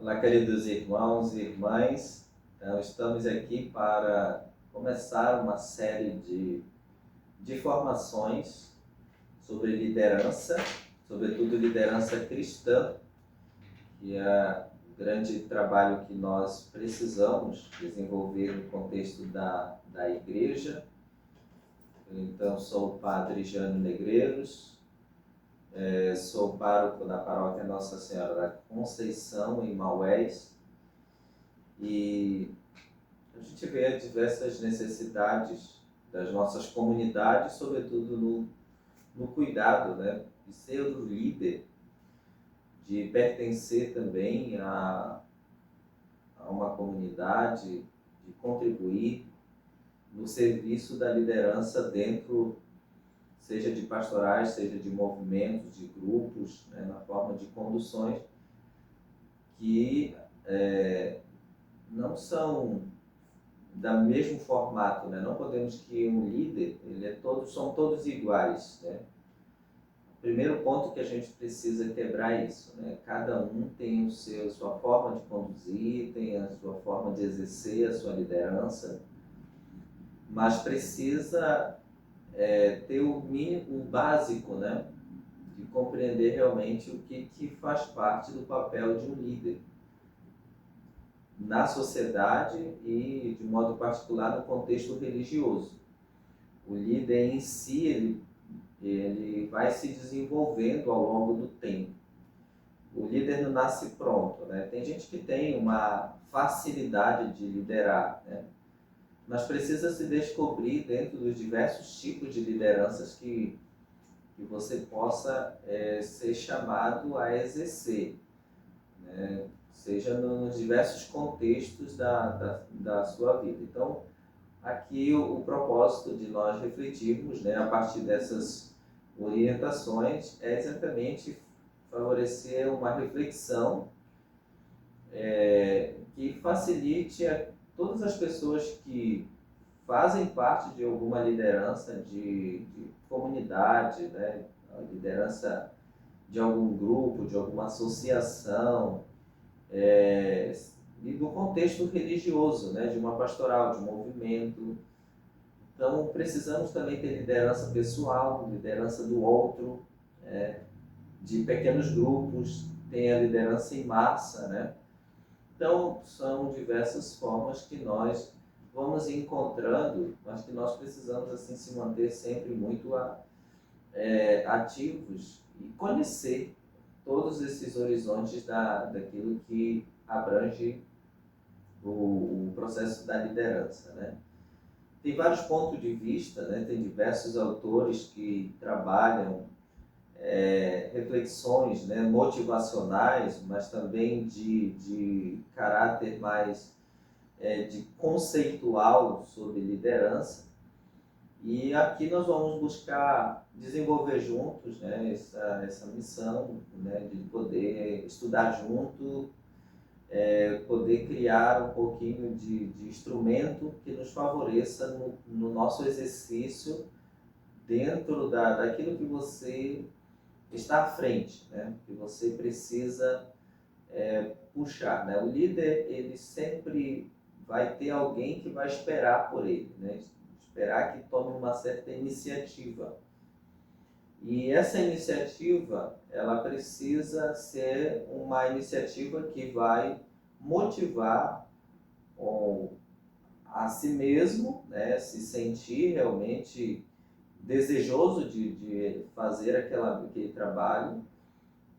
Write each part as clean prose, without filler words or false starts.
Olá, queridos irmãos e irmãs. Então, estamos aqui para começar uma série de formações sobre liderança, sobretudo liderança cristã, que é o grande trabalho que nós precisamos desenvolver no contexto da igreja. Então, sou o padre Jânio Negreiros, sou pároco da paróquia Nossa Senhora da Conceição, em Maués, e a gente vê diversas necessidades das nossas comunidades, sobretudo no cuidado, né, de ser o líder, de pertencer também a uma comunidade, de contribuir no serviço da liderança dentro, seja de pastorais, seja de movimentos, de grupos, né, na forma de conduções que não são do mesmo formato, né? Não podemos que um líder, são todos iguais, né? O primeiro ponto que a gente precisa quebrar é isso, né? Cada um tem sua forma de conduzir, tem a sua forma de exercer a sua liderança, mas precisa ter o mínimo, o básico, né? De compreender realmente o que faz parte do papel de um líder na sociedade e, de modo particular, no contexto religioso. O líder em si, ele vai se desenvolvendo ao longo do tempo. O líder não nasce pronto, né? Tem gente que tem uma facilidade de liderar, né? Mas precisa se descobrir dentro dos diversos tipos de lideranças que você possa ser chamado a exercer, né? Seja nos diversos contextos da sua vida. Então, aqui o propósito de nós refletirmos, né, a partir dessas orientações é exatamente favorecer uma reflexão que facilite a todas as pessoas que fazem parte de alguma liderança de comunidade, né, a liderança de algum grupo, de alguma associação, e do contexto religioso, né, de uma pastoral, de um movimento. Então, precisamos também ter liderança pessoal, liderança do outro, de pequenos grupos, tem a liderança em massa, né? Então, são diversas formas que nós vamos encontrando, mas que nós precisamos assim se manter sempre muito ativos e conhecer todos esses horizontes daquilo que abrange o processo da liderança, né? Tem vários pontos de vista, né? Tem diversos autores que trabalham reflexões, né, motivacionais, mas também de caráter mais de conceitual sobre liderança. E aqui nós vamos buscar desenvolver juntos, né, essa missão, né, de poder estudar junto, poder criar um pouquinho de instrumento que nos favoreça no nosso exercício dentro daquilo que você está à frente, né? Que você precisa puxar, né? O líder, ele sempre vai ter alguém que vai esperar por ele, né? Esperar que tome uma certa iniciativa. E essa iniciativa, ela precisa ser uma iniciativa que vai motivar a si mesmo, né? Se sentir realmente desejoso de fazer aquele trabalho,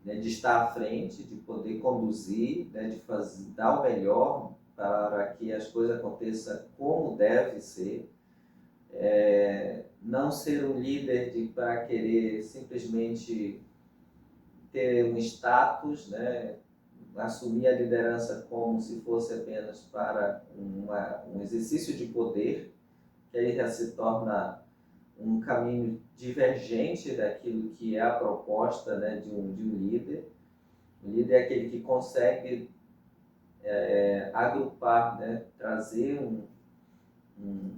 né, de estar à frente, de poder conduzir, né, de dar o melhor para que as coisas aconteçam como deve ser. Não ser um líder para querer simplesmente ter um status, né, assumir a liderança como se fosse apenas para um exercício de poder, que aí já se torna um caminho divergente daquilo que é a proposta, né, de um líder. O líder é aquele que consegue agrupar, né, trazer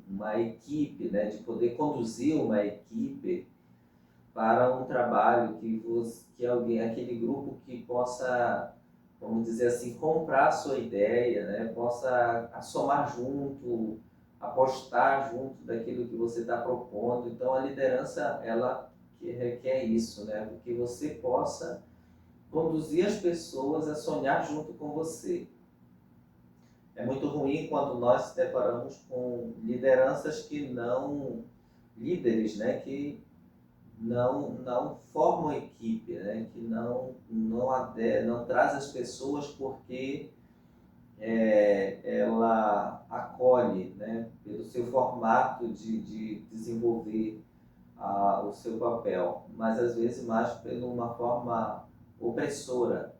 uma equipe, né, de poder conduzir uma equipe para um trabalho que aquele grupo que possa vamos dizer assim, comprar a sua ideia, né? Possa somar junto, apostar junto daquilo que você está propondo. Então, a liderança, ela que requer isso, né? Que você possa conduzir as pessoas a sonhar junto com você. É muito ruim quando nós nos deparamos com lideranças que não, líderes, né? Que não formam equipe, né? Que não traz as pessoas porque ela acolhe, né? Pelo seu formato de desenvolver o seu papel, mas às vezes mais por uma forma opressora,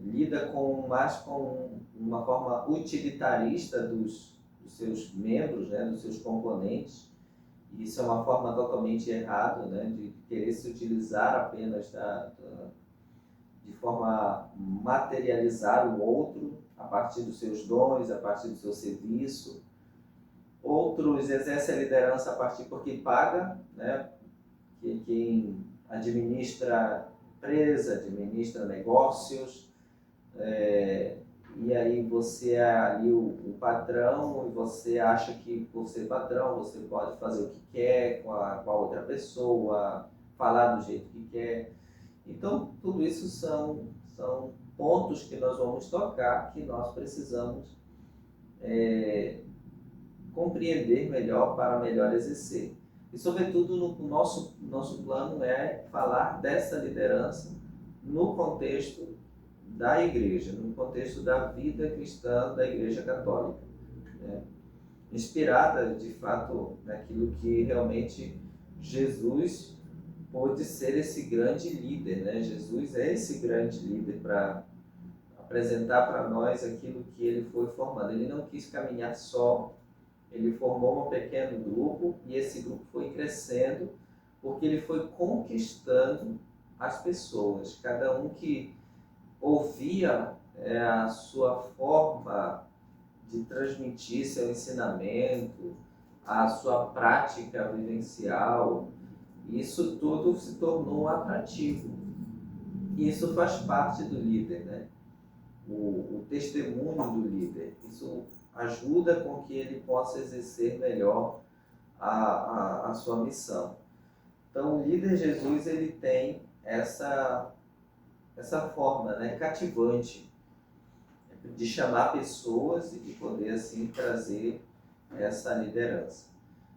lida mais com uma forma utilitarista dos seus membros, né? Dos seus componentes. Isso é uma forma totalmente errada, né, de querer se utilizar apenas de forma materializar o outro a partir dos seus dons, a partir do seu serviço. Outros exercem a liderança a partir porque paga, né, quem administra empresa, administra negócios, e aí você é ali o patrão e você acha que por ser patrão você pode fazer o que quer com a outra pessoa, falar do jeito que quer. Então, tudo isso são pontos que nós vamos tocar, que nós precisamos compreender melhor para melhor exercer. E, sobretudo, no nosso plano é falar dessa liderança no contexto da igreja, no contexto da vida cristã da Igreja Católica, né? Inspirada, de fato, naquilo que realmente Jesus pôde ser esse grande líder, né? Jesus é esse grande líder para apresentar para nós aquilo que ele foi formando. Ele não quis caminhar só, ele formou um pequeno grupo e esse grupo foi crescendo porque ele foi conquistando as pessoas. Cada um que ouvia a sua forma de transmitir seu ensinamento, a sua prática vivencial, isso tudo se tornou atrativo. E isso faz parte do líder, né? O testemunho do líder. Isso ajuda com que ele possa exercer melhor a sua missão. Então, o líder Jesus, ele tem essa forma, né, cativante de chamar pessoas e de poder assim trazer essa liderança.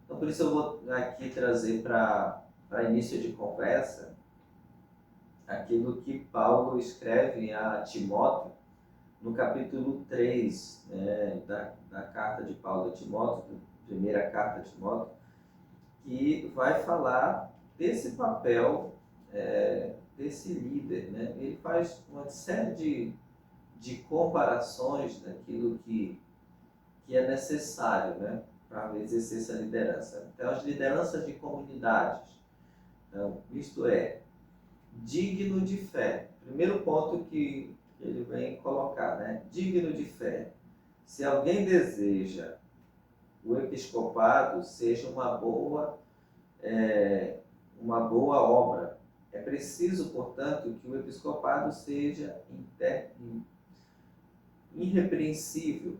Então, por isso eu vou aqui trazer para início de conversa aquilo que Paulo escreve a Timóteo no capítulo 3, né, da carta de Paulo a Timóteo, primeira carta de Timóteo, que vai falar desse papel desse líder, né? Ele faz uma série de comparações daquilo que é necessário, né, para exercer essa liderança. Então, as lideranças de comunidades. Então, isto é, digno de fé. Primeiro ponto que ele vem colocar, né? Digno de fé. Se alguém deseja o episcopado, seja uma boa obra. É preciso, portanto, que o episcopado seja irrepreensível.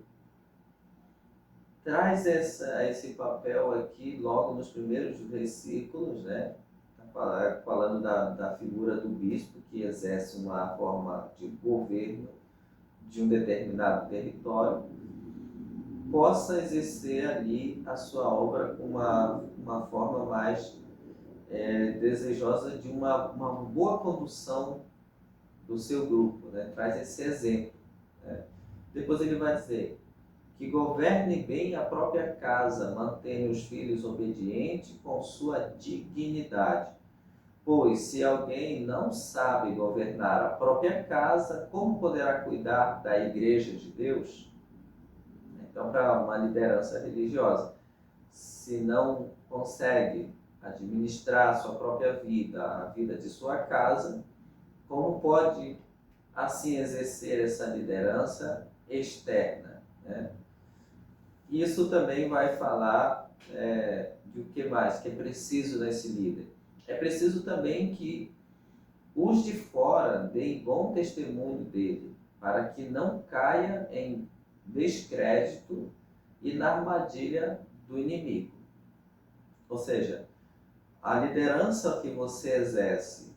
Traz esse papel aqui logo nos primeiros versículos, né? Falando da figura do bispo que exerce uma forma de governo de um determinado território, possa exercer ali a sua obra com uma forma mais desejosa de uma boa condução do seu grupo, né? Traz esse exemplo, né? Depois ele vai dizer que governe bem a própria casa, mantenha os filhos obedientes com sua dignidade. Pois se alguém não sabe governar a própria casa, como poderá cuidar da igreja de Deus? Então, para uma liderança religiosa, se não consegue administrar a sua própria vida, a vida de sua casa, como pode assim exercer essa liderança externa, né? Isso também vai falar de o que mais que é preciso nesse líder. É preciso também que os de fora deem bom testemunho dele, para que não caia em descrédito e na armadilha do inimigo. Ou seja, a liderança que você exerce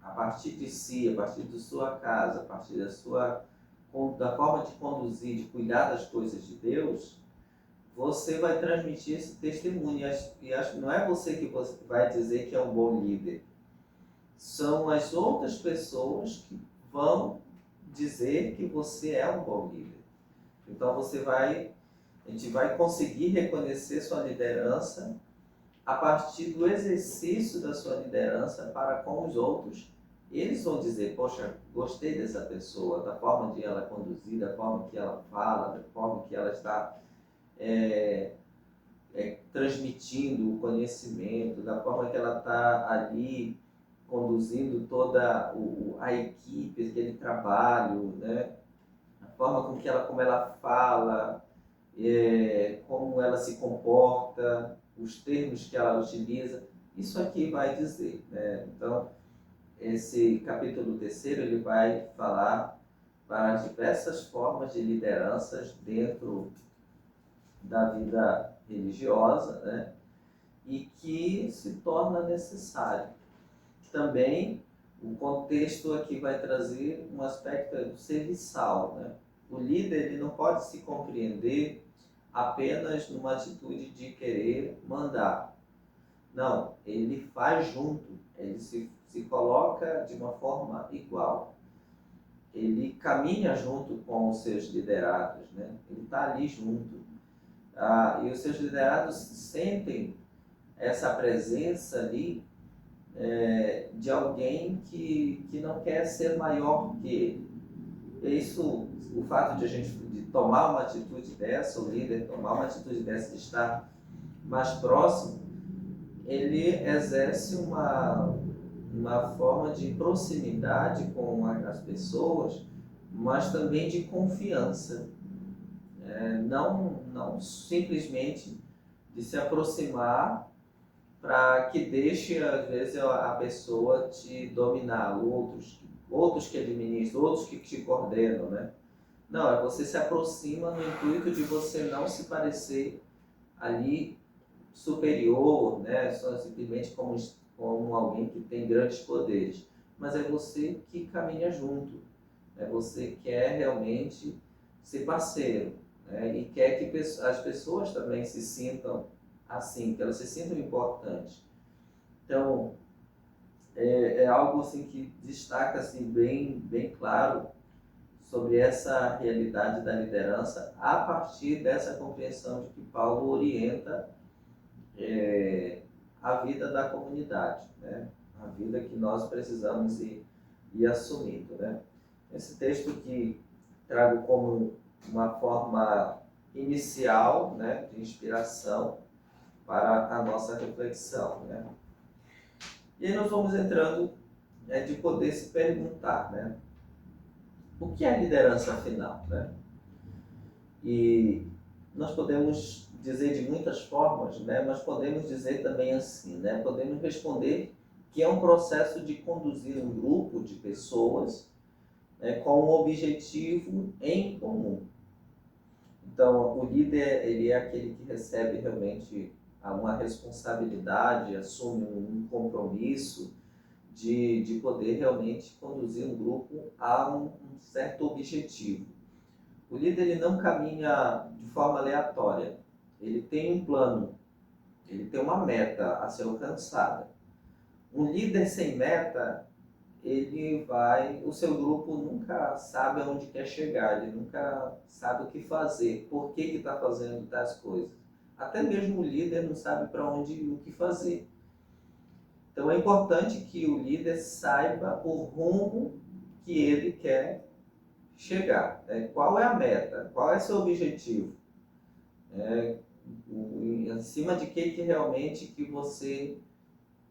a partir de si, a partir de sua casa, a partir da forma de conduzir, de cuidar das coisas de Deus, você vai transmitir esse testemunho. E acho que não é você que vai dizer que é um bom líder. São as outras pessoas que vão dizer que você é um bom líder. Então a gente vai conseguir reconhecer sua liderança a partir do exercício da sua liderança para com os outros. Eles vão dizer, poxa, gostei dessa pessoa, da forma de ela conduzir, da forma que ela fala, da forma que ela está transmitindo o conhecimento, da forma que ela está ali conduzindo toda a equipe, aquele trabalho, né? A forma como ela fala, como ela se comporta, os termos que ela utiliza, isso aqui vai dizer, né? Então, esse capítulo 3º, ele vai falar para diversas formas de lideranças dentro da vida religiosa, né? E que se torna necessário. Também, o contexto aqui vai trazer um aspecto do serviçal, né? O líder, ele não pode se compreender apenas numa atitude de querer mandar. Não, ele faz junto, ele se coloca de uma forma igual. Ele caminha junto com os seus liderados, né? Ele está ali junto. E os seus liderados sentem essa presença ali de alguém que não quer ser maior que ele. E isso, o fato de a gente tomar uma atitude dessa, o líder tomar uma atitude dessa, de estar mais próximo, ele exerce uma forma de proximidade com as pessoas, mas também de confiança. Não simplesmente de se aproximar para que deixe, às vezes, a pessoa te dominar, outros que administram, outros que te coordenam, né? Não, você se aproxima no intuito de você não se parecer ali superior, né? Só simplesmente como alguém que tem grandes poderes. Mas é você que caminha junto. Você quer realmente ser parceiro, né? E quer que as pessoas também se sintam assim, que elas se sintam importantes. Então, é algo assim que destaca assim, bem claro sobre essa realidade da liderança a partir dessa compreensão de que Paulo orienta a vida da comunidade, né? A vida que nós precisamos ir assumindo, né? Esse texto que trago como uma forma inicial, né, de inspiração para a nossa reflexão, né? E aí nós vamos entrando de poder se perguntar, né? O que é liderança afinal, né? E nós podemos dizer de muitas formas, né? Mas podemos dizer também assim, né? Podemos responder que é um processo de conduzir um grupo de pessoas, né, com um objetivo em comum. Então, o líder, ele é aquele que recebe realmente uma responsabilidade, assume um compromisso de poder realmente conduzir um grupo a um certo objetivo. O líder, ele não caminha de forma aleatória. Ele tem um plano, ele tem uma meta a ser alcançada. Um líder sem meta, o seu grupo nunca sabe aonde quer chegar, ele nunca sabe o que fazer, por que está fazendo tais coisas. Até mesmo o líder não sabe para onde e o que fazer. Então é importante que o líder saiba o rumo que ele quer chegar, né? Qual é a meta? Qual é o seu objetivo? Em cima de que realmente que você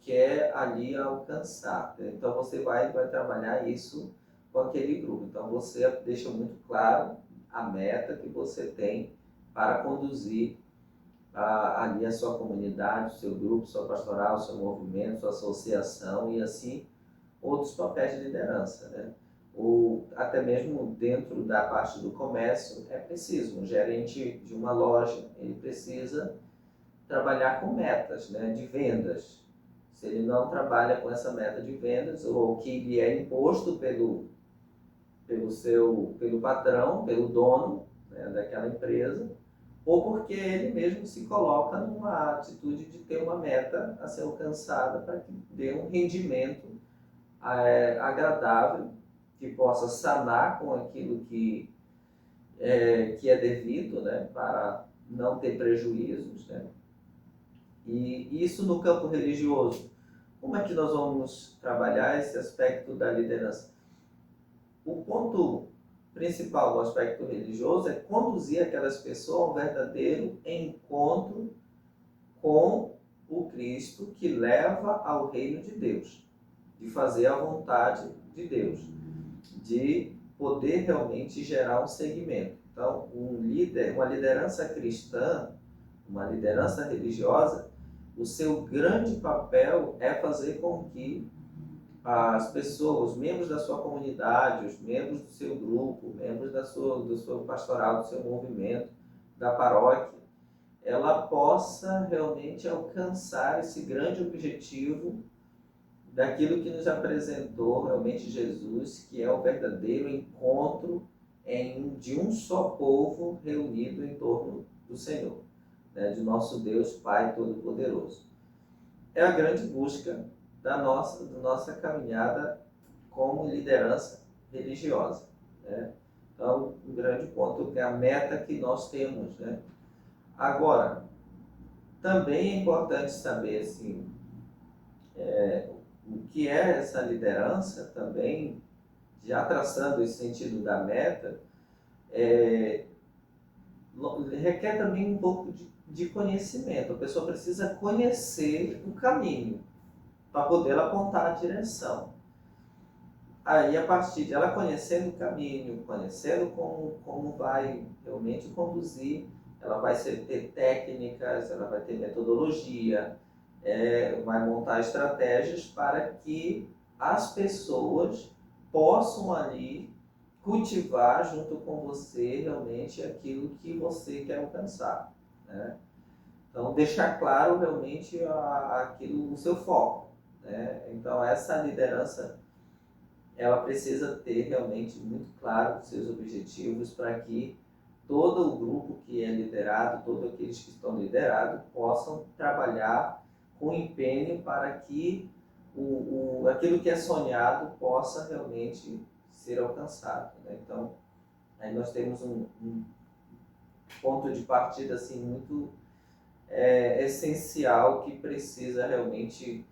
quer ali alcançar, né? Então você vai trabalhar isso com aquele grupo. Então você deixa muito claro a meta que você tem para conduzir ali a sua comunidade, o seu grupo, sua pastoral, o seu movimento, sua associação, e assim outros papéis de liderança, né? Ou até mesmo dentro da parte do comércio é preciso. Um gerente de uma loja, ele precisa trabalhar com metas, né, de vendas. Se ele não trabalha com essa meta de vendas, ou que lhe é imposto pelo patrão, pelo dono, né, daquela empresa, ou porque ele mesmo se coloca numa atitude de ter uma meta a ser alcançada para que dê um rendimento agradável, que possa sanar com aquilo que é devido, né, para não ter prejuízos, né? E isso no campo religioso. Como é que nós vamos trabalhar esse aspecto da liderança? O ponto principal do aspecto religioso é conduzir aquelas pessoas a um verdadeiro encontro com o Cristo que leva ao reino de Deus, de fazer a vontade de Deus, de poder realmente gerar um segmento. Então, uma liderança cristã, uma liderança religiosa, o seu grande papel é fazer com que as pessoas, os membros da sua comunidade, os membros do seu grupo, membros do seu pastoral, do seu movimento, da paróquia, ela possa realmente alcançar esse grande objetivo daquilo que nos apresentou realmente Jesus, que é o verdadeiro encontro de um só povo reunido em torno do Senhor, né, de nosso Deus Pai Todo-Poderoso. É a grande busca da nossa caminhada como liderança religiosa, né? Então, um grande ponto é a meta que nós temos, né? Agora, também é importante saber assim, o que é essa liderança também, já traçando esse sentido da meta, requer também um pouco de conhecimento. A pessoa precisa conhecer o caminho para poder apontar a direção. Aí, a partir de ela conhecendo o caminho, conhecendo como vai realmente conduzir, ela vai ter técnicas, ela vai ter metodologia, vai montar estratégias para que as pessoas possam ali cultivar junto com você realmente aquilo que você quer alcançar, né? Então, deixar claro realmente aquilo, o seu foco, né? Então, essa liderança, ela precisa ter realmente muito claro os seus objetivos para que todo o grupo que é liderado, todos aqueles que estão liderados, possam trabalhar com empenho para que aquilo que é sonhado possa realmente ser alcançado, né? Então, aí nós temos um ponto de partida assim, muito essencial, que precisa realmente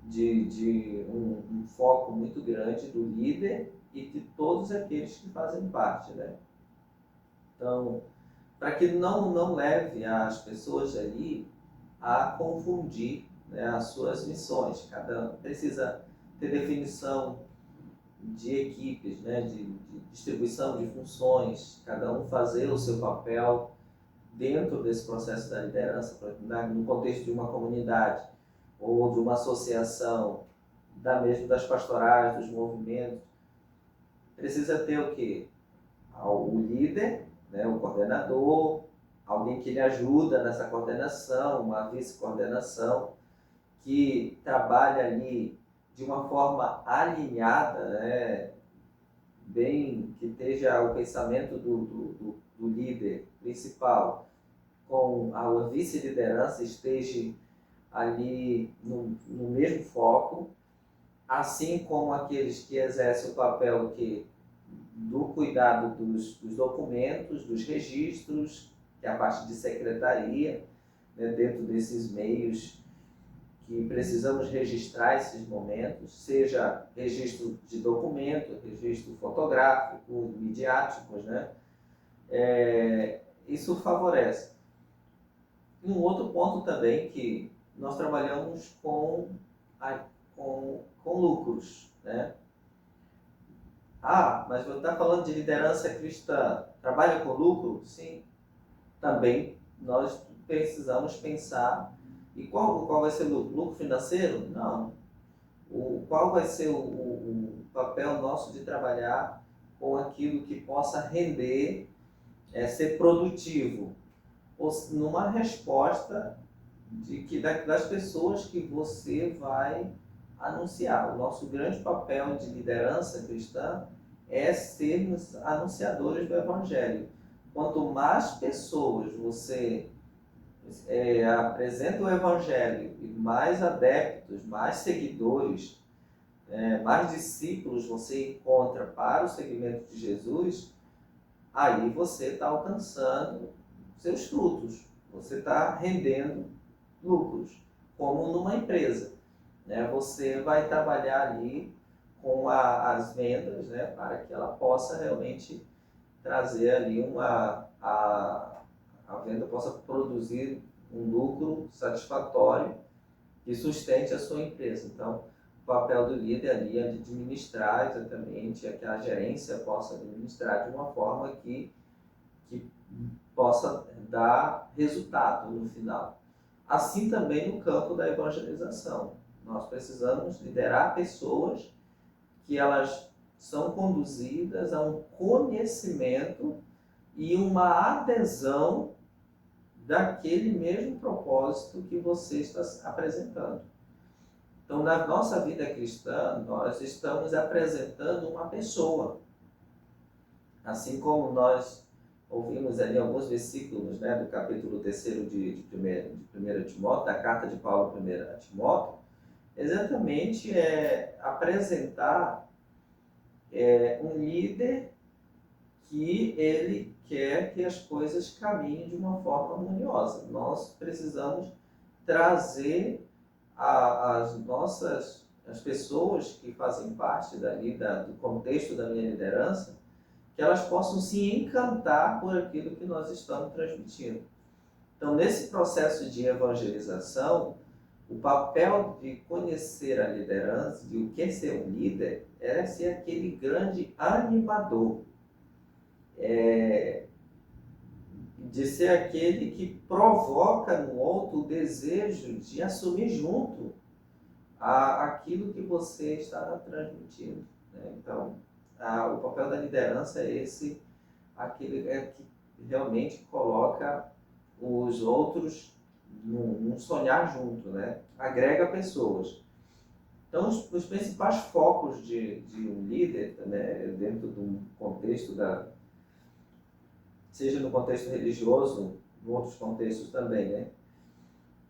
de um foco muito grande do líder e de todos aqueles que fazem parte, né? Então, para que não leve as pessoas ali a confundir, né, as suas missões. Cada um precisa ter definição de equipes, né, de distribuição de funções, cada um fazer o seu papel dentro desse processo da liderança, no contexto de uma comunidade ou de uma associação, mesmo das pastorais, dos movimentos. Precisa ter o quê? O líder, né, o coordenador, alguém que lhe ajuda nessa coordenação, uma vice-coordenação, que trabalha ali de uma forma alinhada, né, bem, que esteja o pensamento do líder principal com a vice-liderança esteja ali no mesmo foco, assim como aqueles que exercem o papel do cuidado dos documentos, dos registros, que é a parte de secretaria, né, dentro desses meios que precisamos registrar esses momentos, seja registro de documento, registro fotográfico, midiáticos, né? Isso favorece. E um outro ponto também, que nós trabalhamos com lucros, né? Mas você está falando de liderança cristã, trabalha com lucro? Sim. Também nós precisamos pensar, e qual vai ser o lucro? Lucro financeiro? Não. qual vai ser o papel nosso de trabalhar com aquilo que possa render, ser produtivo, ou numa resposta das pessoas que você vai anunciar. O nosso grande papel de liderança cristã é sermos anunciadores do Evangelho. Quanto mais pessoas você apresenta o Evangelho, e mais adeptos, mais seguidores, mais discípulos você encontra para o seguimento de Jesus, aí você está alcançando seus frutos, você está rendendo lucros, como numa empresa. Você vai trabalhar ali com as vendas, para que ela possa realmente trazer ali a venda possa produzir um lucro satisfatório que sustente a sua empresa. Então, o papel do líder ali é de administrar exatamente, que a gerência possa administrar de uma forma que possa dar resultado no final. Assim também no campo da evangelização. Nós precisamos liderar pessoas que elas são conduzidas a um conhecimento e uma adesão daquele mesmo propósito que você está apresentando. Então, na nossa vida cristã, nós estamos apresentando uma pessoa. Assim como nós ouvimos ali alguns versículos, do capítulo 3º de 1 Timóteo, da carta de Paulo 1 a Timóteo, exatamente apresentar um líder que ele quer que as coisas caminhem de uma forma harmoniosa. Nós precisamos trazer as pessoas que fazem parte do contexto da minha liderança, que elas possam se encantar por aquilo que nós estamos transmitindo. Então, nesse processo de evangelização, o papel de conhecer a liderança, de o que é ser um líder, é ser aquele grande animador, de ser aquele que provoca no outro o desejo de assumir junto aquilo que você está transmitindo. Então, o papel da liderança é aquele que realmente coloca os outros num sonhar junto, agrega pessoas. Então, os principais focos de um líder, dentro do contexto seja no contexto religioso, em outros contextos também,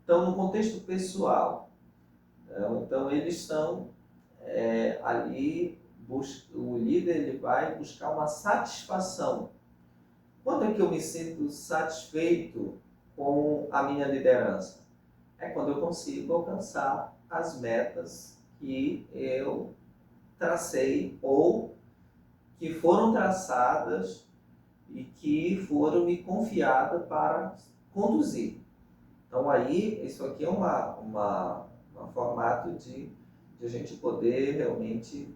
Então, no contexto pessoal, então eles estão ali, o líder ele vai buscar uma satisfação. Quando é que eu me sinto satisfeito com a minha liderança? É quando eu consigo alcançar as metas que eu tracei ou que foram traçadas e que foram me confiadas para conduzir. Então aí, isso aqui é um formato de a gente poder realmente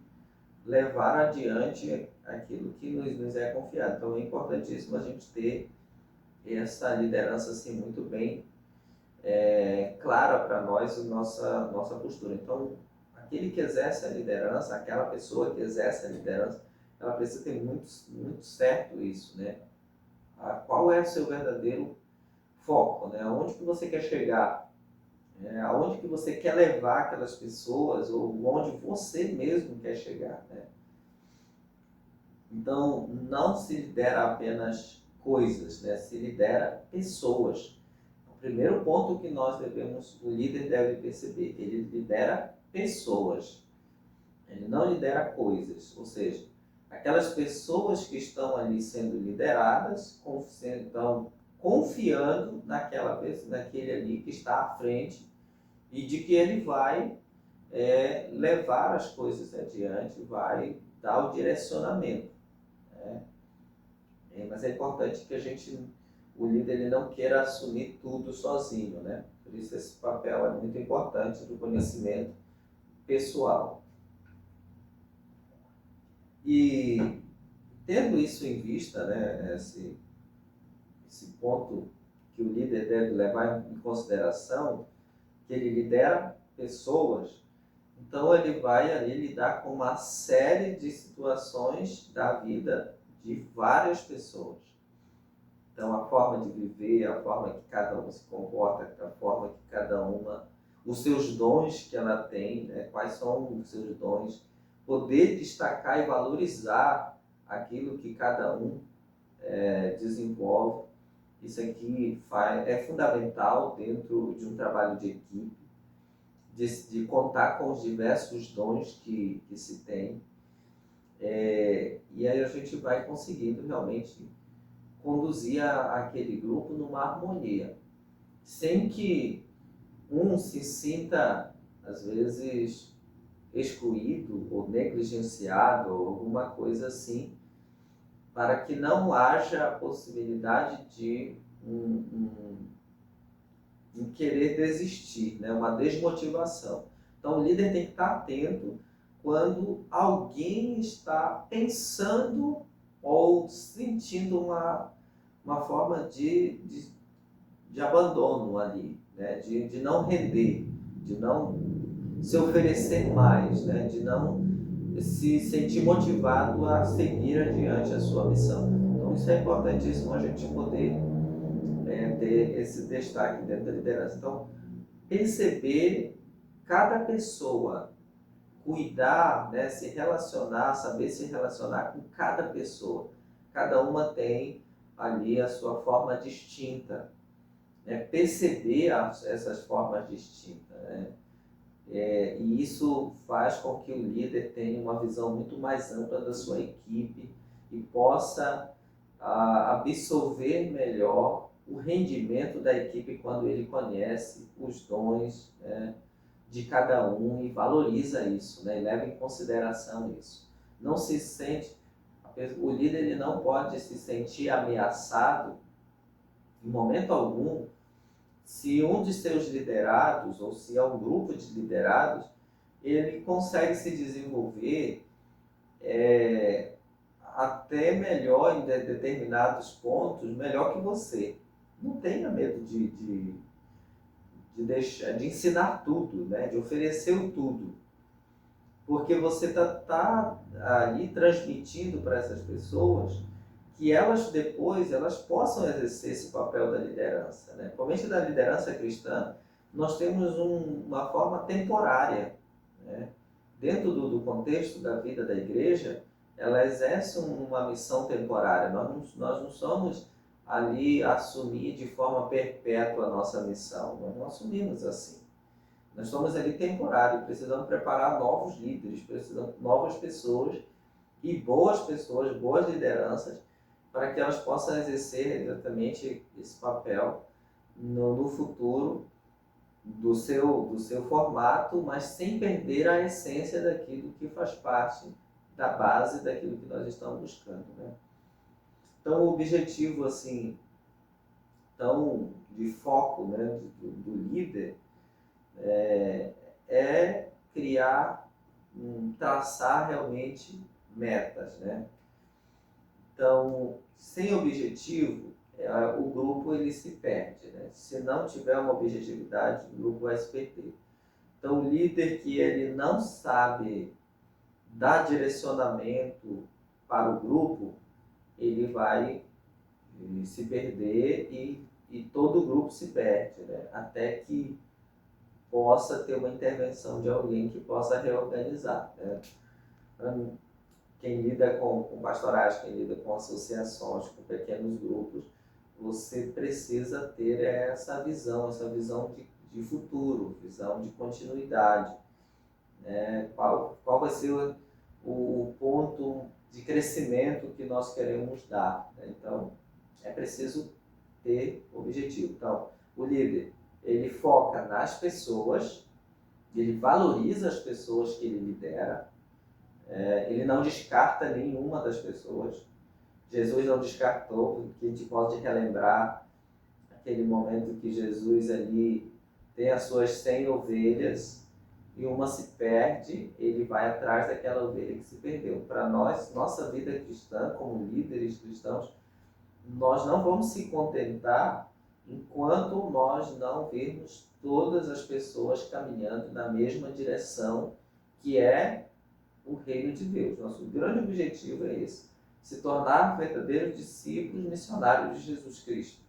levar adiante aquilo que nos é confiado. Então é importantíssimo a gente ter essa liderança assim muito bem clara para nós, nossa postura. Então, aquele que exerce a liderança, aquela pessoa que exerce a liderança, ela precisa ter muito, muito certo isso, qual é o seu verdadeiro foco, aonde que você quer chegar, aonde que você quer levar aquelas pessoas, ou onde você mesmo quer chegar, Então, não se lidera apenas coisas, se lidera pessoas. O primeiro ponto que o líder deve perceber, que ele lidera pessoas. Ele não lidera coisas, ou seja, aquelas pessoas que estão ali sendo lideradas, estão confiando naquele ali que está à frente e de que ele vai levar as coisas adiante, vai dar o direcionamento. Mas é importante que o líder ele não queira assumir tudo sozinho, Por isso esse papel é muito importante do conhecimento pessoal. E tendo isso em vista, esse ponto que o líder deve levar em consideração, que ele lidera pessoas, Então ele vai ali lidar com uma série de situações da vida de várias pessoas. Então a forma de viver, a forma que cada um se comporta, a forma que cada uma, os seus dons que ela tem, né? Quais são os seus dons, poder destacar e valorizar aquilo que cada um desenvolve. Isso aqui é fundamental dentro de um trabalho de equipe, de contar com os diversos dons que se tem. E aí a gente vai conseguindo realmente conduzir aquele grupo numa harmonia, sem que um se sinta, às vezes, excluído ou negligenciado ou alguma coisa assim, para que não haja a possibilidade de um querer desistir, né? Uma desmotivação. Então o líder tem que estar atento quando alguém está pensando ou sentindo uma forma de abandono ali, né? De não render, de não se oferecer mais, né? De não se sentir motivado a seguir adiante a sua missão. Então isso é importantíssimo a gente poder ter esse destaque dentro da liderança. Então, perceber cada pessoa, cuidar, né, se relacionar, saber se relacionar com cada pessoa. Cada uma tem ali a sua forma distinta, né? Perceber essas formas distintas, né? E isso faz com que o líder tenha uma visão muito mais ampla da sua equipe e possa absorver melhor o rendimento da equipe quando ele conhece os dons, né, de cada um e valoriza isso, né, e leva em consideração isso. Não se sente, o líder ele não pode se sentir ameaçado em momento algum se um de seus liderados ou se é um grupo de liderados ele consegue se desenvolver até melhor em determinados pontos, melhor que você. Não tenha medo de ensinar tudo, né? De oferecer o tudo. Porque você tá ali transmitindo para essas pessoas que elas depois elas possam exercer esse papel da liderança, né? Principalmente da liderança cristã, nós temos uma forma temporária, né? Dentro do contexto da vida da igreja, ela exerce uma missão temporária. Nós não somos ali assumir de forma perpétua a nossa missão. Nós não assumimos assim. Nós estamos ali temporário, precisamos preparar novos líderes, precisamos de novas pessoas e boas lideranças, para que elas possam exercer exatamente esse papel no futuro do seu formato, mas sem perder a essência daquilo que faz parte da base daquilo que nós estamos buscando, né? Então, o objetivo assim, tão de foco, né, do líder é criar, traçar realmente metas, né? Então, sem objetivo, o grupo ele se perde, né? Se não tiver uma objetividade, o grupo vai se perder. Então, o líder que ele não sabe dar direcionamento para o grupo, ele vai se perder e todo o grupo se perde, né? Até que possa ter uma intervenção de alguém que possa reorganizar, né? Quem lida com pastorais, quem lida com associações, com pequenos grupos, você precisa ter essa visão de futuro, visão de continuidade, né? Qual vai ser o ponto de crescimento que nós queremos dar, né? Então, é preciso ter objetivo. Então, o líder, ele foca nas pessoas, ele valoriza as pessoas que ele lidera, ele não descarta nenhuma das pessoas. Jesus não descartou, que a gente pode relembrar aquele momento que Jesus ali tem as suas 100 ovelhas e uma se perde, ele vai atrás daquela ovelha que se perdeu. Para nós, nossa vida cristã, como líderes cristãos, nós não vamos se contentar enquanto nós não virmos todas as pessoas caminhando na mesma direção que é o reino de Deus. Nosso grande objetivo é esse, se tornar verdadeiros discípulos missionários de Jesus Cristo.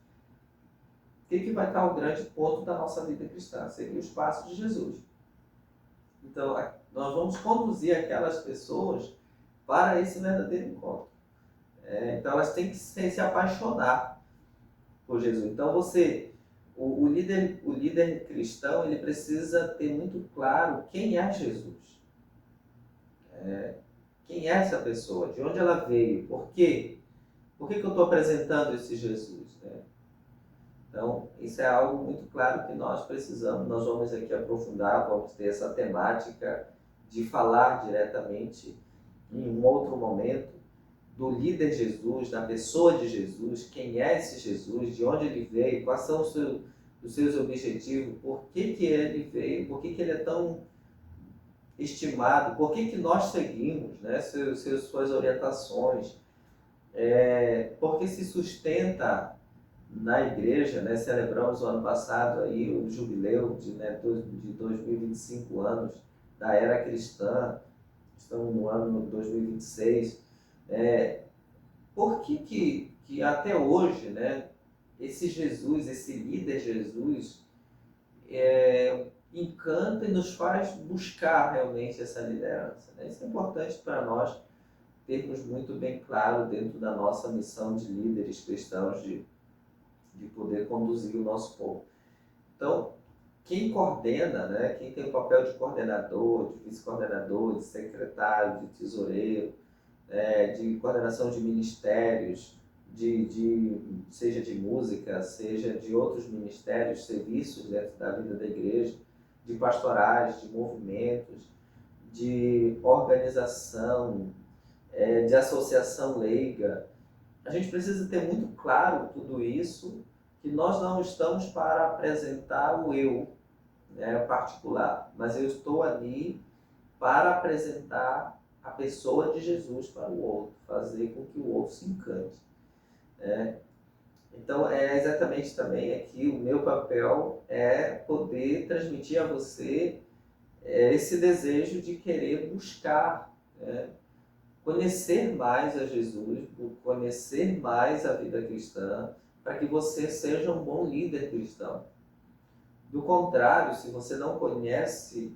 O que vai estar o grande ponto da nossa vida cristã? Seguir os passos de Jesus. Então, nós vamos conduzir aquelas pessoas para esse verdadeiro encontro. Então, elas têm que se apaixonar por Jesus. Então, o líder cristão, ele precisa ter muito claro quem é Jesus. Quem é essa pessoa? De onde ela veio? Por quê? Por que eu estou apresentando esse Jesus? Então, isso é algo muito claro que nós precisamos. Nós vamos aqui aprofundar, vamos ter essa temática de falar diretamente em um outro momento do líder Jesus, da pessoa de Jesus, quem é esse Jesus, de onde ele veio, quais são os seus objetivos, por que ele veio, por que ele é tão estimado, por que nós seguimos, né, suas orientações, porque se sustenta na igreja, né? Celebramos o ano passado aí o jubileu de 2025 anos da era cristã, estamos no ano 2026. Por que até hoje, né, esse Jesus, esse líder Jesus, encanta e nos faz buscar realmente essa liderança, né? Isso é importante para nós termos muito bem claro dentro da nossa missão de líderes cristãos, de poder conduzir o nosso povo. Então, quem coordena, né, quem tem o papel de coordenador, de vice-coordenador, de secretário, de tesoureiro, de coordenação de ministérios, seja de música, seja de outros ministérios, serviços dentro da vida da igreja, de pastorais, de movimentos, de organização, de associação leiga. A gente precisa ter muito claro tudo isso, que nós não estamos para apresentar o eu, né, particular, mas eu estou ali para apresentar a pessoa de Jesus para o outro, fazer com que o outro se encante. Então, exatamente também aqui o meu papel é poder transmitir a você esse desejo de querer buscar, conhecer mais a Jesus, conhecer mais a vida cristã, para que você seja um bom líder cristão. Do contrário, se você não conhece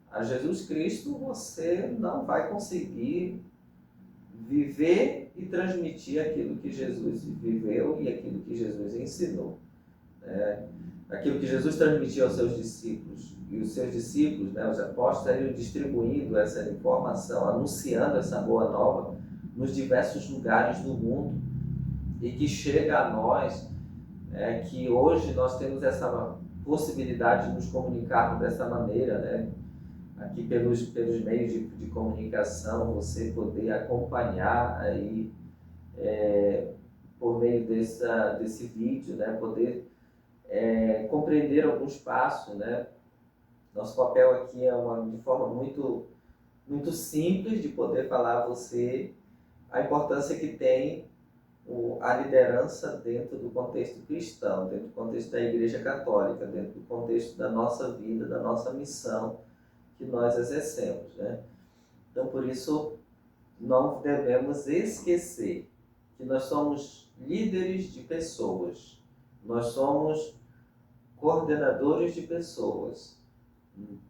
a Jesus Cristo, você não vai conseguir viver e transmitir aquilo que Jesus viveu e aquilo que Jesus ensinou. Aquilo que Jesus transmitiu aos seus discípulos. E os seus discípulos, né, os apóstolos, estariam distribuindo essa informação, anunciando essa boa nova nos diversos lugares do mundo. E que chega a nós, que hoje nós temos essa possibilidade de nos comunicarmos dessa maneira, né? Aqui pelos meios de comunicação, você poder acompanhar aí, por meio desse vídeo, né? Poder compreender alguns passos, né? Nosso papel aqui é de forma muito, muito simples de poder falar a você a importância que tem a liderança dentro do contexto cristão, dentro do contexto da Igreja Católica, dentro do contexto da nossa vida, da nossa missão que nós exercemos, né? Então, por isso, não devemos esquecer que nós somos líderes de pessoas, nós somos coordenadores de pessoas.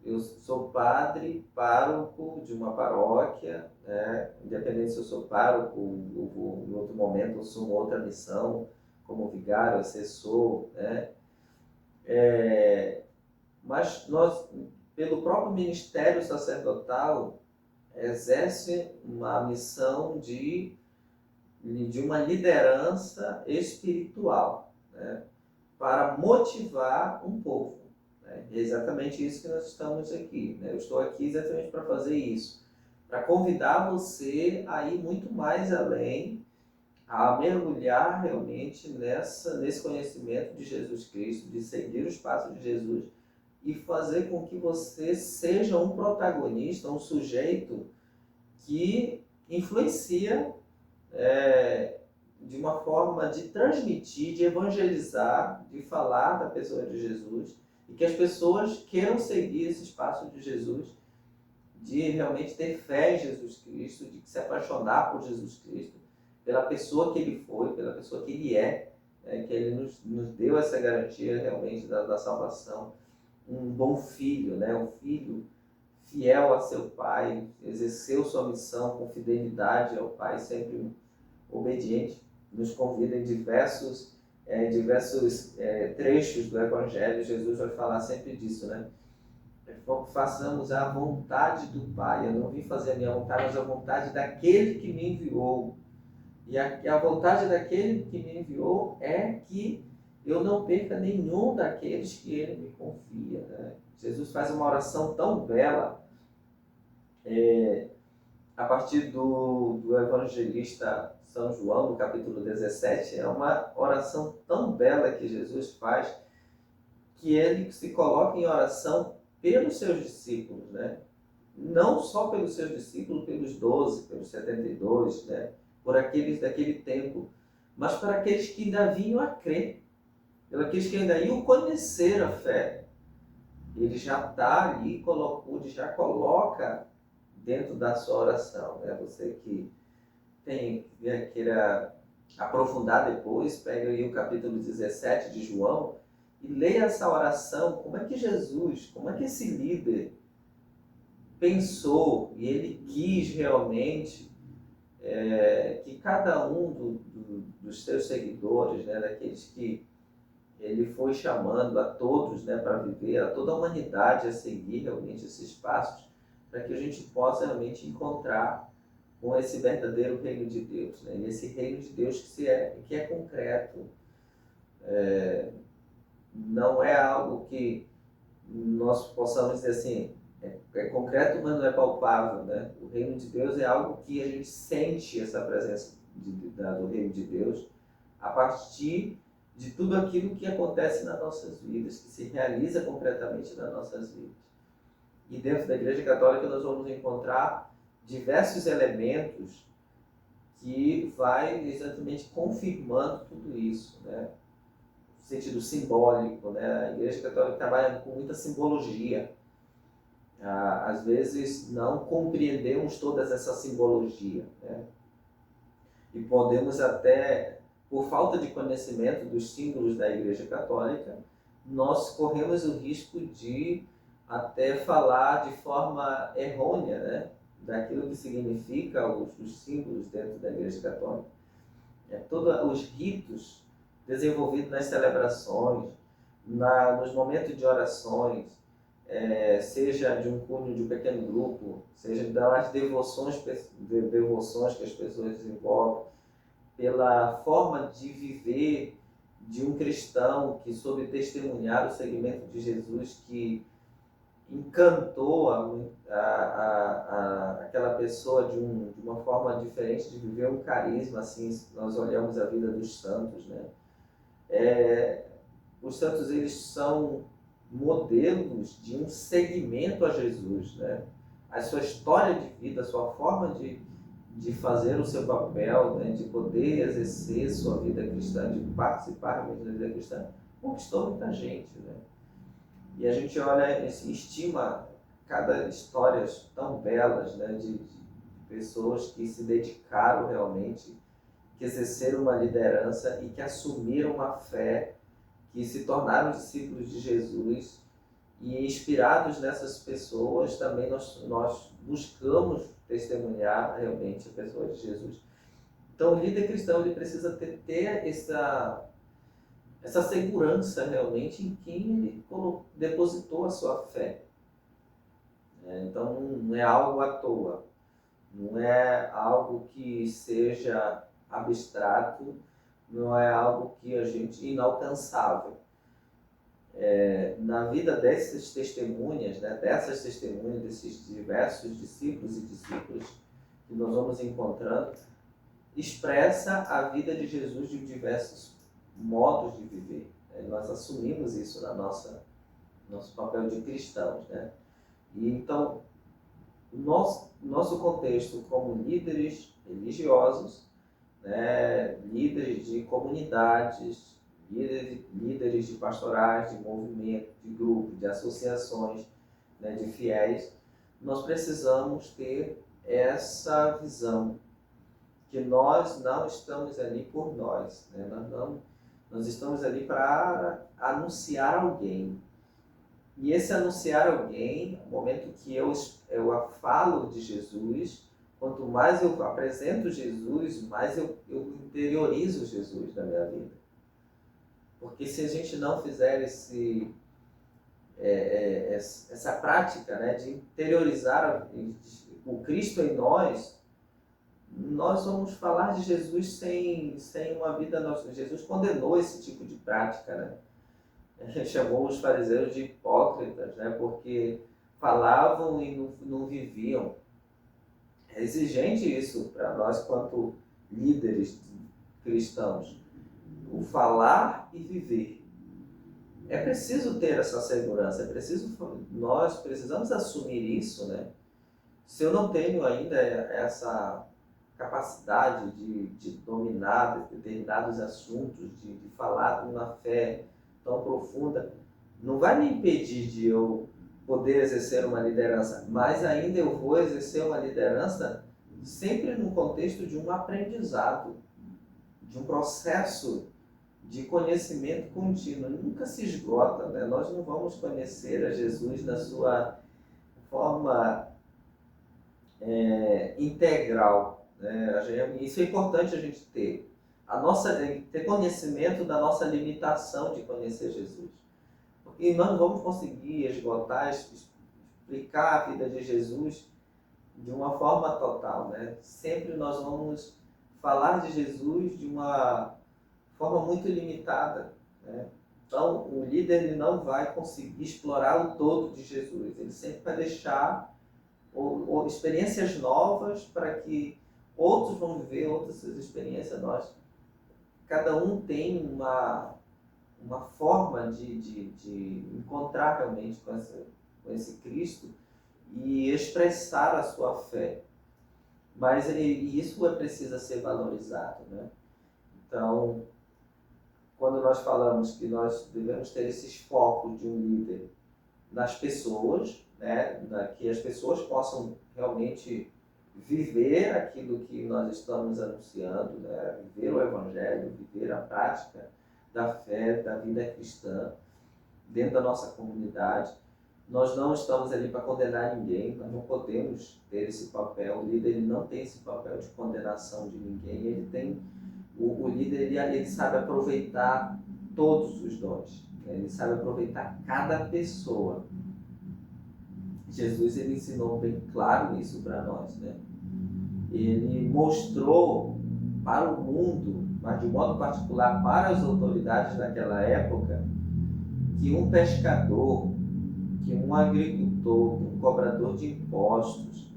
Eu sou padre, pároco de uma paróquia, né? Independente se eu sou pároco, em outro momento eu assumo outra missão, como vigário, assessor, né? Mas nós, pelo próprio ministério sacerdotal, exerce uma missão de uma liderança espiritual, né? Para motivar um povo. É exatamente isso que nós estamos aqui, né? Eu estou aqui exatamente para fazer isso, para convidar você a ir muito mais além, a mergulhar realmente nesse conhecimento de Jesus Cristo, de seguir os passos de Jesus e fazer com que você seja um protagonista, um sujeito que influencia de uma forma de transmitir, de evangelizar, de falar da pessoa de Jesus, e que as pessoas queiram seguir esses passos de Jesus de realmente ter fé em Jesus Cristo, de se apaixonar por Jesus Cristo, pela pessoa que ele foi, pela pessoa que ele é, que ele nos deu essa garantia realmente da salvação. Um bom filho, né? Um filho fiel a seu pai, exerceu sua missão com fidelidade ao pai, sempre obediente. Nos convida em diversos trechos do Evangelho. Jesus vai falar sempre disso, né? Façamos a vontade do Pai. Eu não vim fazer a minha vontade, mas a vontade daquele que me enviou. E a vontade daquele que me enviou é que eu não perca nenhum daqueles que ele me confia, né? Jesus faz uma oração tão bela, a partir do evangelista São João, no capítulo 17, é uma oração tão bela que Jesus faz, que ele se coloca em oração pelos seus discípulos, né? Não só pelos seus discípulos, pelos 12, pelos 72, né? Por aqueles daquele tempo, mas para aqueles que ainda vinham a crer, por aqueles que ainda iam conhecer a fé. Ele já está ali, já coloca dentro da sua oração, né? Você que queira aprofundar depois, pega aí o capítulo 17 de João e leia essa oração. Como é que Jesus, como é que esse líder pensou e ele quis realmente que cada um dos seus seguidores, né, daqueles que ele foi chamando a todos, né, para viver, a toda a humanidade a seguir realmente esses passos, para que a gente possa realmente encontrar com esse verdadeiro reino de Deus, né? E esse reino de Deus que é concreto, não é algo que nós possamos dizer assim, é concreto, mas não é palpável, né? O reino de Deus é algo que a gente sente essa presença do reino de Deus a partir de tudo aquilo que acontece nas nossas vidas, que se realiza concretamente nas nossas vidas. E dentro da Igreja Católica nós vamos encontrar diversos elementos que vai exatamente confirmando tudo isso, né? No sentido simbólico, né? A Igreja Católica trabalha com muita simbologia. Às vezes não compreendemos toda essa simbologia, né? E podemos até, por falta de conhecimento dos símbolos da Igreja Católica, nós corremos o risco de até falar de forma errônea, né, daquilo que significa os símbolos dentro da Igreja Católica. Todos os ritos desenvolvidos nas celebrações, nos momentos de orações, seja de um cunho de um pequeno grupo, seja das devoções que as pessoas desenvolvem, pela forma de viver de um cristão que soube testemunhar o seguimento de Jesus, que encantou aquela pessoa de uma forma diferente de viver um carisma. Assim, nós olhamos a vida dos santos, né? Os santos, eles são modelos de um seguimento a Jesus, né? A sua história de vida, a sua forma de fazer o seu papel, né? De poder exercer sua vida cristã, de participar realmente da vida cristã, conquistou muita gente, né? E a gente olha, estima cada histórias tão belas, né? De pessoas que se dedicaram realmente, que exerceram uma liderança e que assumiram uma fé, que se tornaram discípulos de Jesus, e inspirados nessas pessoas também nós buscamos testemunhar realmente a pessoa de Jesus. Então o líder cristão, ele precisa ter essa segurança realmente em quem ele depositou a sua fé. Então não é algo à toa, não é algo que seja abstrato, não é algo que a gente inalcançável. Na vida dessas testemunhas, né, desses diversos discípulos e discípulas que nós vamos encontrando, expressa a vida de Jesus de diversos modos de viver. Nós assumimos isso na nosso papel de cristãos, né? E então, nosso contexto como líderes religiosos, né, líderes de comunidades, líderes de pastorais, de movimento, de grupos, de associações, né, de fiéis, nós precisamos ter essa visão, que nós não estamos ali por nós, né? Nós estamos ali para anunciar alguém. E esse anunciar alguém, no momento que eu falo de Jesus, quanto mais eu apresento Jesus, mais eu interiorizo Jesus na minha vida. Porque se a gente não fizer essa prática, né, de interiorizar o Cristo em nós vamos falar de Jesus sem uma vida... Jesus condenou esse tipo de prática, né? Ele chamou os fariseus de hipócritas, né? Porque falavam e não viviam. É exigente isso para nós, quanto líderes cristãos. O falar e viver. É preciso ter essa segurança, nós precisamos assumir isso, né? Se eu não tenho ainda essa capacidade de dominar determinados assuntos, de falar com uma fé tão profunda, não vai me impedir de eu poder exercer uma liderança, mas ainda eu vou exercer uma liderança sempre no contexto de um aprendizado, de um processo de conhecimento contínuo. Nunca se esgota, né? Nós não vamos conhecer a Jesus na sua forma integral, né? Isso é importante a gente ter. Ter conhecimento da nossa limitação de conhecer Jesus. E nós não vamos conseguir esgotar, explicar a vida de Jesus de uma forma total, né? Sempre nós vamos falar de Jesus de uma forma muito limitada, né? Então, o líder ele não vai conseguir explorar o todo de Jesus. Ele sempre vai deixar experiências novas para que outros vão viver outras experiências. Cada um tem uma forma de encontrar realmente com esse Cristo e expressar a sua fé. Mas isso precisa ser valorizado, né? Então, quando nós falamos que nós devemos ter esses focos de um líder nas pessoas, né, que as pessoas possam realmente viver aquilo que nós estamos anunciando, né, viver o Evangelho, viver a prática da fé, da vida cristã dentro da nossa comunidade. Nós não estamos ali para condenar ninguém, nós não podemos ter esse papel. O líder ele não tem esse papel de condenação de ninguém. Ele tem o líder ele sabe aproveitar todos os dons, né? Ele sabe aproveitar cada pessoa. Jesus ele ensinou bem claro isso para nós, né? Ele mostrou para o mundo, mas de modo particular para as autoridades daquela época, que um pescador, que um agricultor, um cobrador de impostos,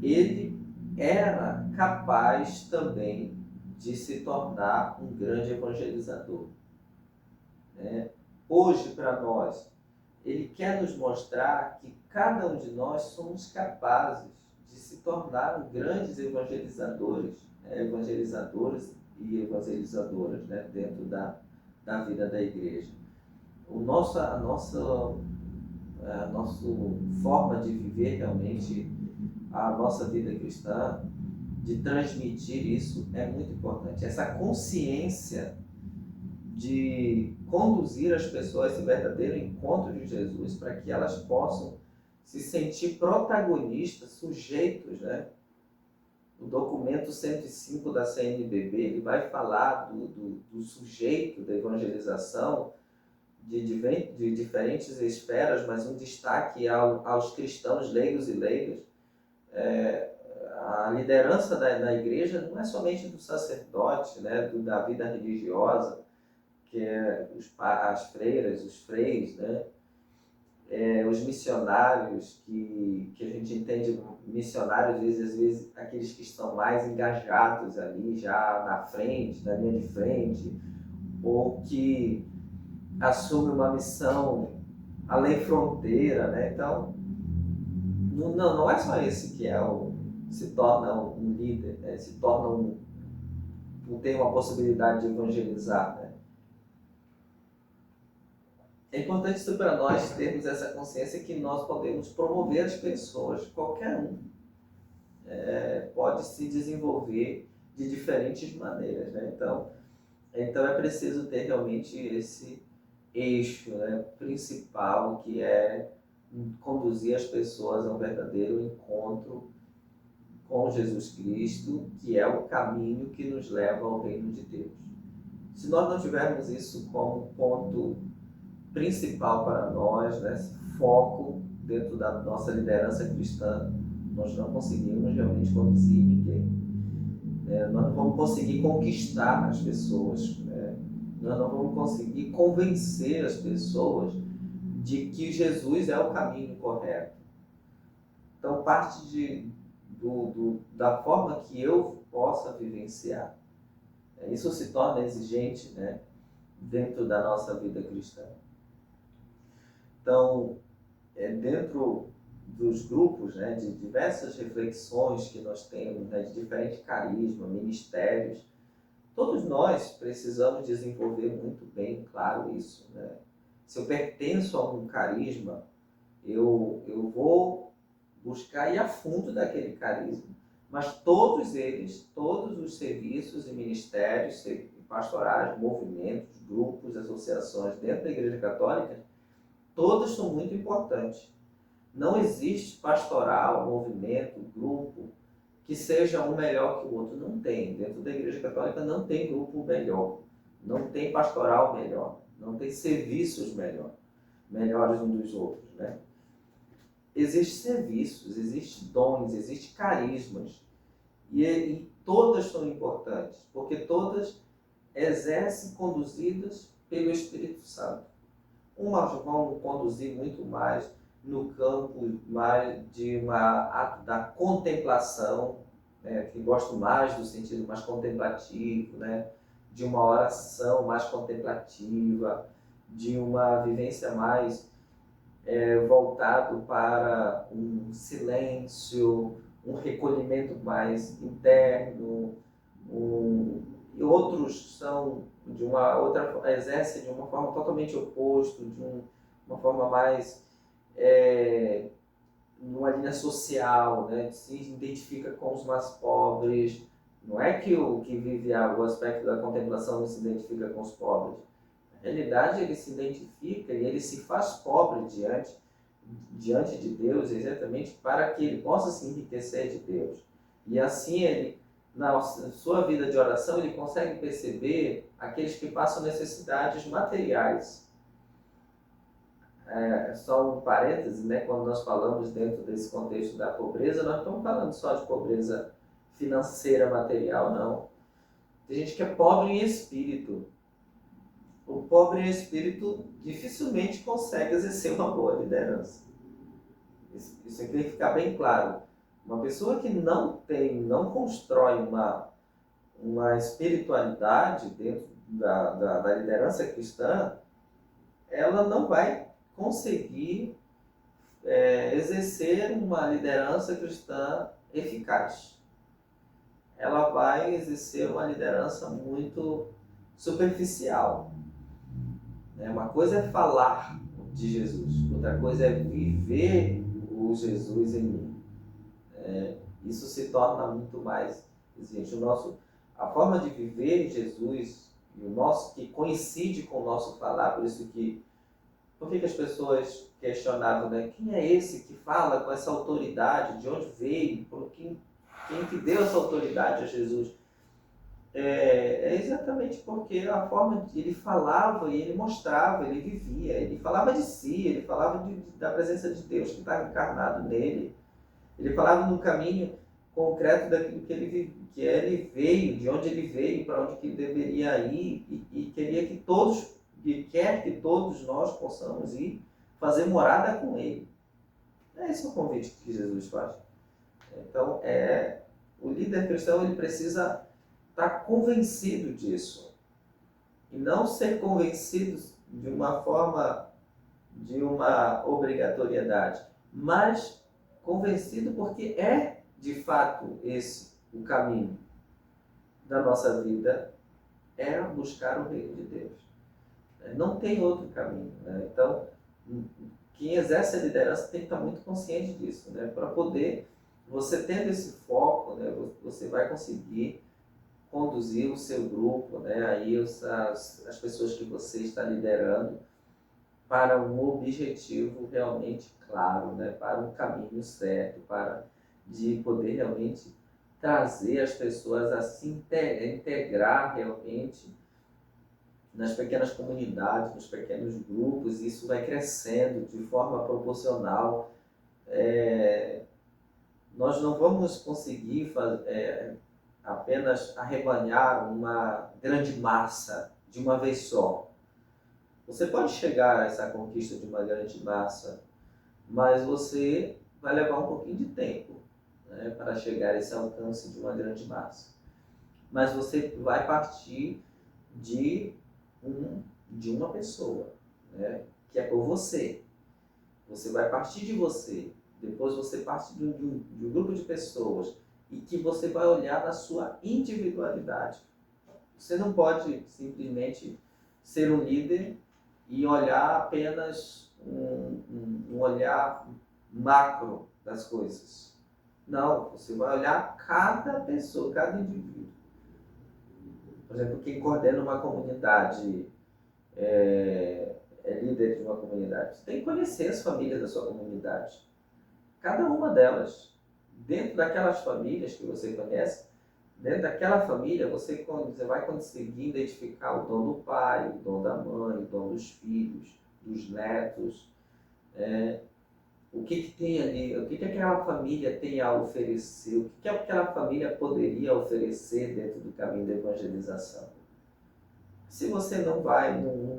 ele era capaz também de se tornar um grande evangelizador, né? Hoje, para nós, ele quer nos mostrar que cada um de nós somos capazes de se tornar grandes evangelizadores, evangelizadoras e evangelizadoras, né, dentro da vida da igreja. A nossa forma de viver realmente a nossa vida cristã, de transmitir isso, é muito importante. Essa consciência de conduzir as pessoas a esse verdadeiro encontro de Jesus, para que elas possam se sentir protagonistas, sujeitos, né? O documento 105 da CNBB, ele vai falar do sujeito da evangelização de diferentes esferas, mas um destaque aos cristãos leigos e leigas. A liderança da igreja não é somente do sacerdote, né? Da vida religiosa, que é as freiras, os freis, né? Os missionários, que a gente entende missionários, às vezes aqueles que estão mais engajados ali, já na frente, na linha de frente, ou que assumem uma missão além fronteira, né? Então, não é só esse que se torna um líder, né? Se torna tem uma possibilidade de evangelizar, né? É importante isso para nós termos essa consciência que nós podemos promover as pessoas, qualquer um pode se desenvolver de diferentes maneiras, né? Então é preciso ter realmente esse eixo, né, principal, que é conduzir as pessoas a um verdadeiro encontro com Jesus Cristo, que é o caminho que nos leva ao reino de Deus. Se nós não tivermos isso como ponto principal para nós, né, esse foco dentro da nossa liderança cristã, nós não conseguimos realmente conduzir ninguém. Nós não vamos conseguir conquistar as pessoas, né? Nós não vamos conseguir convencer as pessoas de que Jesus é o caminho correto. Então, parte da forma que eu possa vivenciar. Isso se torna exigente, né, dentro da nossa vida cristã. Então, dentro dos grupos, né, de diversas reflexões que nós temos, né, de diferente carisma, ministérios, todos nós precisamos desenvolver muito bem, claro, isso, né? Se eu pertenço a um carisma, eu vou buscar ir a fundo daquele carisma. Mas todos eles, todos os serviços e ministérios, pastorais, movimentos, grupos, associações dentro da Igreja Católica, todos são muito importantes. Não existe pastoral, movimento, grupo que seja um melhor que o outro. Não tem. Dentro da Igreja Católica não tem grupo melhor. Não tem pastoral melhor. Não tem serviços melhores uns dos outros, né? Existem serviços, existem dons, existem carismas. E todas são importantes, porque todas exercem conduzidas pelo Espírito Santo. Umas vão conduzir muito mais no campo mais da contemplação, né, que gosto mais do sentido mais contemplativo, né, de uma oração mais contemplativa, de uma vivência mais voltado para um silêncio, um recolhimento mais interno, e outros são de uma outra, exercem de uma forma totalmente oposta, uma forma mais numa linha social, né? Se identifica com os mais pobres. Não é que o que vive o aspecto da contemplação não se identifica com os pobres. Na realidade, ele se identifica e ele se faz pobre diante de Deus, exatamente para que ele possa se enriquecer de Deus. E assim ele, na sua vida de oração, ele consegue perceber aqueles que passam necessidades materiais. Só um parêntese, né? Quando nós falamos dentro desse contexto da pobreza, nós não estamos falando só de pobreza financeira, material, não. Tem gente que é pobre em espírito. O pobre em espírito dificilmente consegue exercer uma boa liderança. Isso tem que ficar bem claro. Uma pessoa que não constrói uma espiritualidade dentro da liderança cristã, ela não vai conseguir exercer uma liderança cristã eficaz. Ela vai exercer uma liderança muito superficial. Uma coisa é falar de Jesus, outra coisa é viver o Jesus em mim. Isso se torna muito mais exigente. A forma de viver Jesus, que coincide com o nosso falar, por que as pessoas questionavam, né? Quem é esse que fala com essa autoridade? De onde veio? Quem que deu essa autoridade a Jesus? Exatamente porque a forma que ele falava e ele mostrava, ele vivia, ele falava de si, ele falava da presença de Deus que estava encarnado nele. Ele falava no caminho concreto daquilo que ele veio, de onde ele veio, para onde que ele deveria ir, e queria que quer que todos nós possamos ir fazer morada com ele. Esse é o convite que Jesus faz. Então, o líder cristão ele precisa estar convencido disso. E não ser convencido de uma forma, de uma obrigatoriedade, mas convencido porque de fato, esse o caminho da nossa vida, buscar o reino de Deus. Não tem outro caminho, né? Então, quem exerce a liderança tem que estar muito consciente disso, né? Para poder, você tendo esse foco, né, você vai conseguir conduzir o seu grupo, né, aí as pessoas que você está liderando para um objetivo realmente claro, né, para um caminho certo, para de poder realmente trazer as pessoas a se integrar realmente nas pequenas comunidades, nos pequenos grupos, e isso vai crescendo de forma proporcional. Nós não vamos conseguir apenas arrebanhar uma grande massa de uma vez só. Você pode chegar a essa conquista de uma grande massa, mas você vai levar um pouquinho de tempo, né, para chegar a esse alcance de uma grande massa. Mas você vai partir de, de uma pessoa, né, que é por você. Você vai partir de você, depois você parte de um grupo de pessoas e que você vai olhar na sua individualidade. Você não pode simplesmente ser um líder e olhar apenas um olhar macro das coisas. Não, você vai olhar cada pessoa, cada indivíduo. Por exemplo, quem coordena uma comunidade, é líder de uma comunidade, você tem que conhecer as famílias da sua comunidade. Cada uma delas. Dentro daquelas famílias que você conhece, dentro daquela família, você vai conseguir identificar o dom do pai, o dom da mãe, o dom dos filhos, dos netos. O que tem ali, o que aquela família tem a oferecer, o que aquela família poderia oferecer dentro do caminho da evangelização. Se você não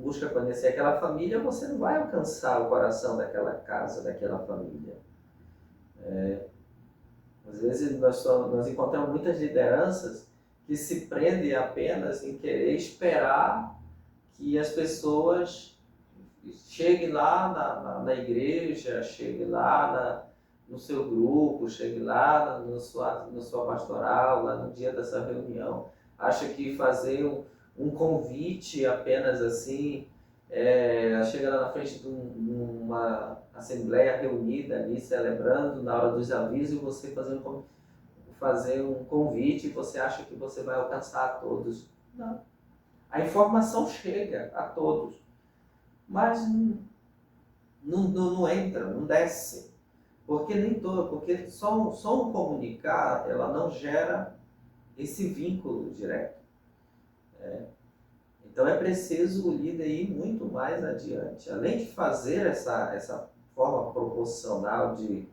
busca conhecer aquela família, você não vai alcançar o coração daquela casa, daquela família. Às vezes nós encontramos muitas lideranças que se prendem apenas em querer esperar que as pessoas cheguem lá na igreja, cheguem lá no seu grupo, cheguem lá no sua pastoral, lá no dia dessa reunião. Acha que fazer um convite apenas assim, chega lá na frente de uma assembleia reunida ali, celebrando na hora dos avisos, e você fazer um convite e você acha que você vai alcançar a todos. Não. A informação chega a todos, mas não entra, não desce. Porque porque só um comunicar, ela não gera esse vínculo direto. Então é preciso o líder ir muito mais adiante. Além de fazer essa forma proporcional de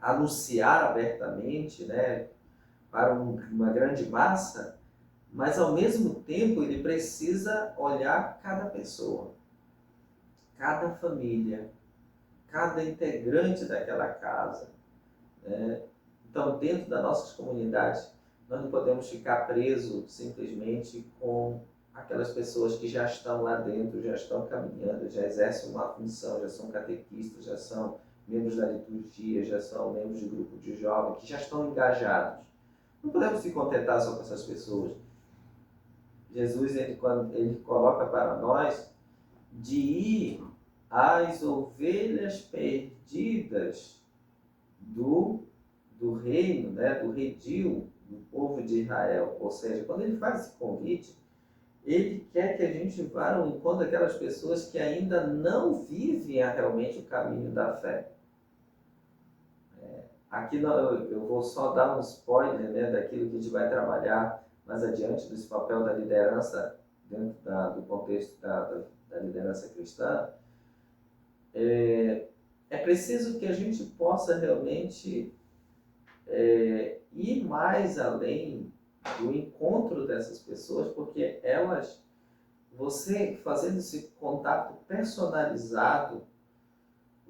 anunciar abertamente, né, para uma grande massa, mas ao mesmo tempo ele precisa olhar cada pessoa, cada família, cada integrante daquela casa, né? Então, dentro das nossas comunidades, nós não podemos ficar presos simplesmente com aquelas pessoas que já estão lá dentro, já estão caminhando, já exercem uma função, já são catequistas, já são membros da liturgia, já são membros de grupo de jovens, que já estão engajados. Não podemos se contentar só com essas pessoas. Jesus, quando ele coloca para nós de ir às ovelhas perdidas do reino, né, do redil do povo de Israel. Ou seja, quando ele faz esse convite, ele quer que a gente vá ao encontro daquelas pessoas que ainda não vivem realmente o caminho da fé. Aqui eu vou só dar um spoiler, né, daquilo que a gente vai trabalhar mais adiante, desse papel da liderança dentro do contexto da liderança cristã. É preciso que a gente possa realmente ir mais além do encontro dessas pessoas, porque você fazendo esse contato personalizado,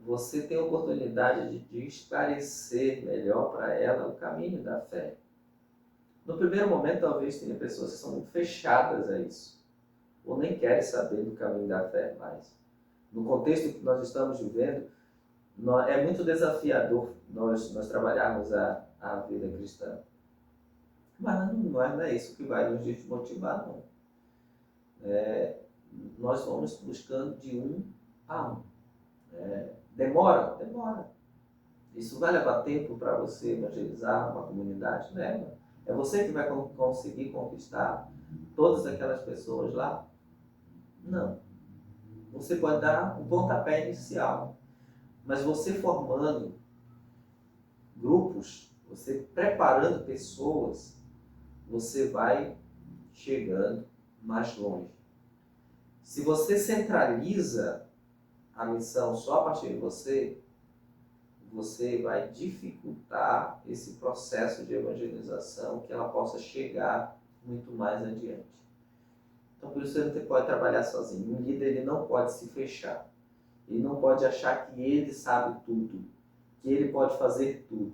você tem a oportunidade de esclarecer melhor para ela o caminho da fé. No primeiro momento, talvez tenha pessoas que são muito fechadas a isso, ou nem querem saber do caminho da fé mais. No contexto que nós estamos vivendo, é muito desafiador nós trabalharmos a vida cristã. Mas não é isso que vai nos desmotivar, não. nós vamos buscando de um a um. Demora? Demora. Isso vai levar tempo para você evangelizar uma comunidade? Leva. É você que vai conseguir conquistar todas aquelas pessoas lá? Não. Você pode dar um pontapé inicial, mas você formando grupos, você preparando pessoas, você vai chegando mais longe. Se você centraliza a missão só a partir de você, você vai dificultar esse processo de evangelização, que ela possa chegar muito mais adiante. Então, por isso você pode trabalhar sozinho. Um líder, ele não pode se fechar. Ele não pode achar que ele sabe tudo, que ele pode fazer tudo.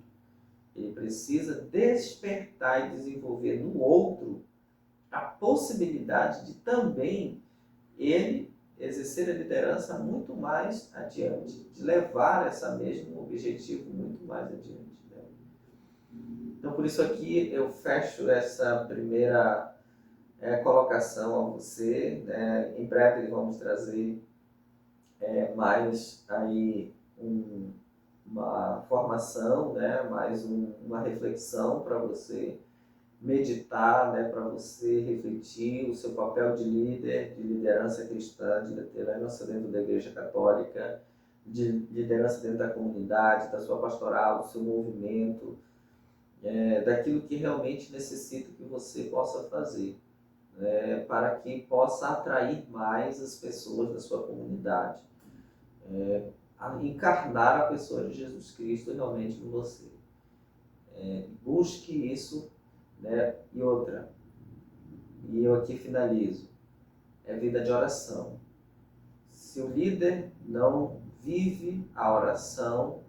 Ele precisa despertar e desenvolver no outro a possibilidade de também ele exercer a liderança muito mais adiante, de levar esse mesmo objetivo muito mais adiante. Né? Então, por isso aqui eu fecho essa primeira colocação a você. Né? Em breve vamos trazer mais aí uma formação, né? Mais uma reflexão para você meditar, né? Para você refletir o seu papel de líder, de liderança cristã, de liderança dentro da Igreja Católica, de liderança dentro da comunidade, da sua pastoral, do seu movimento, daquilo que realmente necessita que você possa fazer, para que possa atrair mais as pessoas da sua comunidade, a encarnar a pessoa de Jesus Cristo realmente em você. Busque isso, né? E outra, e eu aqui finalizo, é vida de oração. Se o líder não vive a oração,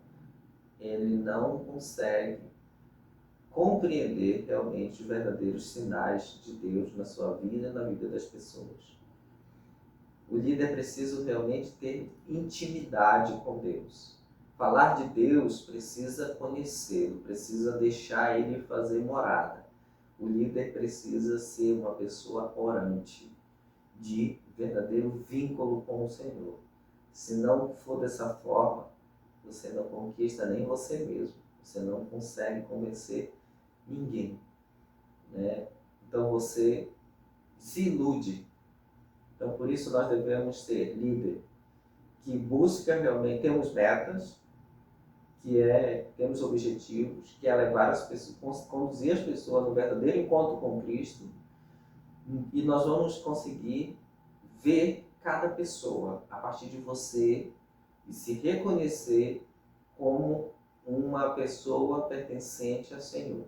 ele não consegue compreender realmente os verdadeiros sinais de Deus na sua vida e na vida das pessoas. O líder precisa realmente ter intimidade com Deus. Falar de Deus precisa conhecê-lo, precisa deixar ele fazer morada. O líder precisa ser uma pessoa orante, de verdadeiro vínculo com o Senhor. Se não for dessa forma, você não conquista nem você mesmo. Você não consegue convencer ninguém, né? Então você se ilude. Então por isso nós devemos ser líder que busca realmente, temos metas, temos objetivos, que é levar as pessoas, conduzir as pessoas no verdadeiro encontro com Cristo, e nós vamos conseguir ver cada pessoa a partir de você e se reconhecer como uma pessoa pertencente ao Senhor.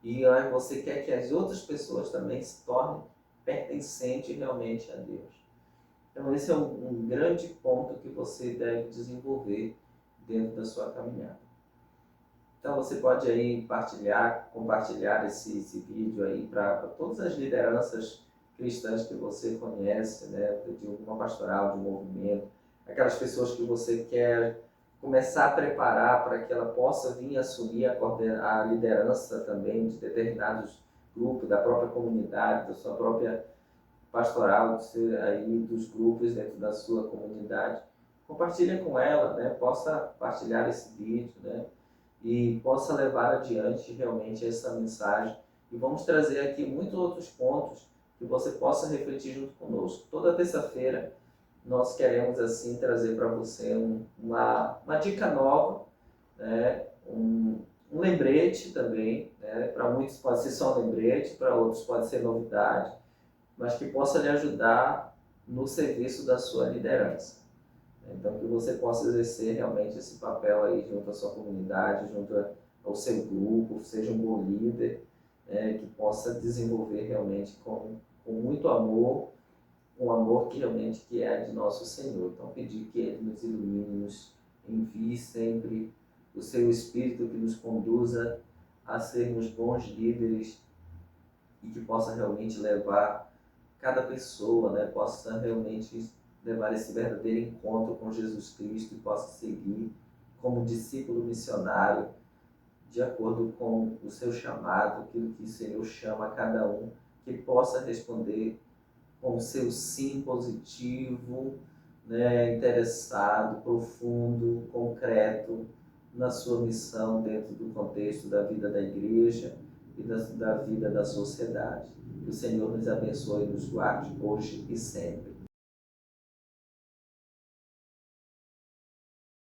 E aí você quer que as outras pessoas também se tornem pertencentes realmente a Deus. Então esse é um grande ponto que você deve desenvolver dentro da sua caminhada. Então você pode aí compartilhar esse vídeo aí para todas as lideranças cristãs que você conhece, né, de uma pastoral, de um movimento, aquelas pessoas que você quer começar a preparar para que ela possa vir assumir a liderança também de determinados grupos, da própria comunidade, da sua própria pastoral, aí dos grupos dentro da sua comunidade. Compartilha com ela, né, possa partilhar esse vídeo, né, e possa levar adiante realmente essa mensagem. E vamos trazer aqui muitos outros pontos que você possa refletir junto conosco. Toda terça-feira nós queremos assim trazer para você uma dica nova, né? um lembrete também, né? Para muitos pode ser só um lembrete, para outros pode ser novidade, mas que possa lhe ajudar no serviço da sua liderança. Então, que você possa exercer realmente esse papel aí junto à sua comunidade, junto ao seu grupo, seja um bom líder, que possa desenvolver realmente com muito amor, um amor que realmente que é de nosso Senhor. Então, pedir que Ele nos ilumine, nos envie sempre o seu Espírito que nos conduza a sermos bons líderes e que possa realmente levar cada pessoa, né, possa realmente levar esse verdadeiro encontro com Jesus Cristo e possa seguir como discípulo missionário, de acordo com o seu chamado, aquilo que o Senhor chama a cada um, que possa responder com o seu sim positivo, né, interessado, profundo, concreto na sua missão dentro do contexto da vida da igreja e da vida da sociedade. Que o Senhor nos abençoe e nos guarde hoje e sempre.